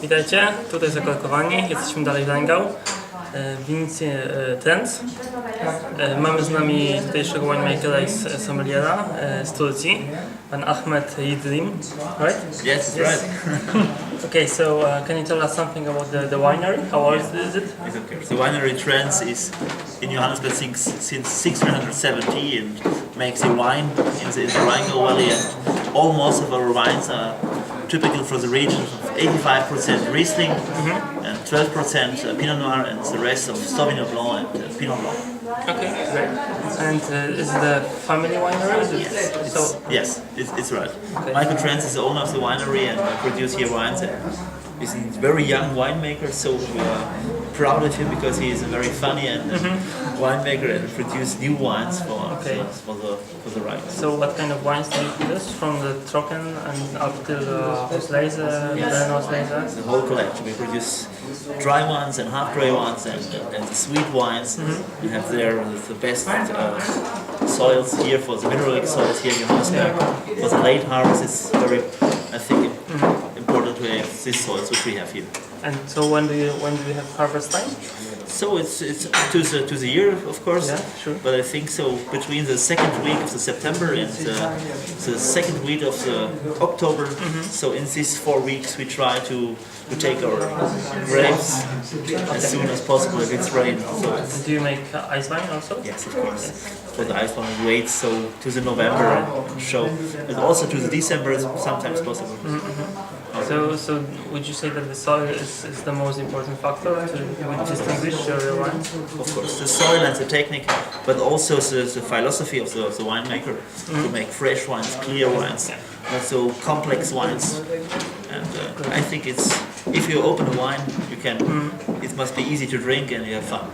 Witajcie, tutaj Zakorkowani, jesteśmy dalej w Rheingau, w winnicy Trenz. Mamy z nami tutejszego winemakera i sommeliera z Turcji, pan Ahmet Yildirim, right? Yes, right. Okay, so can you tell us something about the winery? How old is it? It's okay. The winery Trenz is in Johannesburg since 1670 and makes the wine in the Rheingau Valley, and almost of our wines are typical for the region of 85% Riesling and 12% Pinot Noir, and the rest of Sauvignon Blanc and Pinot Blanc. Okay, great. And is it a family winery? Yes, it's right. Okay. Michael Trenz is the owner of the winery and produce here wines. And he's a very young winemaker, so we are proud of him because he is a very funny and winemaker and produce new wines for the Rheingau. So what kind of wines do you produce? From the Trocken and up till Auslese, Auslese? The whole collection. We produce dry wines and half dry wines and the sweet wines. We have there the best soils here for the mineralic soils here in Johannesburg. For the late harvest, it's very, I think, important to have these soils which we have here. And so when do you have harvest time? So it's to the year, of course. Yeah, sure. But I think so between the second week of the September and the second week of the October. So in these 4 weeks we try to take our grapes as soon as possible if it's rain. So Do you make ice wine also? yes, of course. For the ice wine we wait so to the November and show, and also to the December is sometimes possible. So would you say that the soil is the most important factor to distinguish your wines? Of course, the soil and the technique, but also the philosophy of the winemaker to make fresh wines, clear wines, not so complex wines. And I think if you open a wine, you can. It must be easy to drink and you have fun.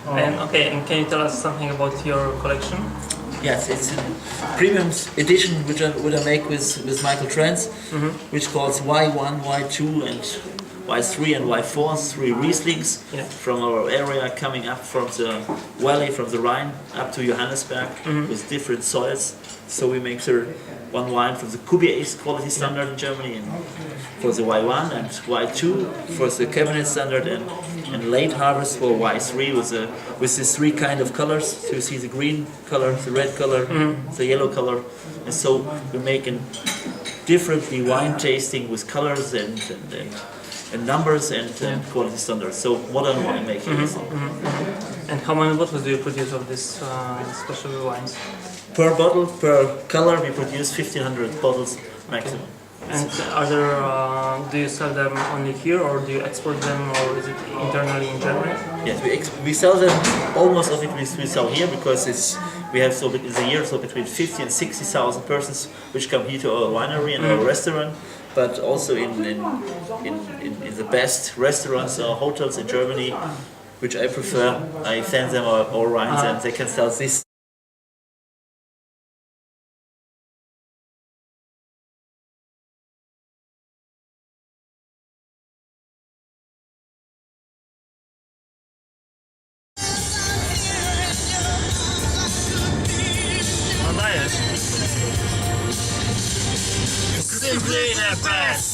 And can you tell us something about your collection? Yes, it's a premium edition which I make with Michael Trenz, which calls Y1, Y2 and Y3 and Y4, 3 Rieslings from our area coming up from the valley, from the Rhine up to Johannesburg with different soils. So we make one wine from the Cuvier quality standard in Germany, and for the Y1 and Y2 for the cabinet standard, and late harvest for Y3 with these 3 kind of colors. So you see the green color, the red color, the yellow color, and so we're making differently wine tasting with colors and numbers and quality standards. So modern winemaking. And how many bottles do you produce of this special wines? Per bottle, per color, we produce 1,500 bottles maximum. And do you sell them only here, or do you export them, or is it internally in Germany? Yes, we sell them, almost of it we sell here, because we have in the year between 50 and 60,000 persons which come here to our winery and our restaurant, but also in the best restaurants or hotels in Germany, which I prefer. I send them our wines and they can sell this. Simply the best!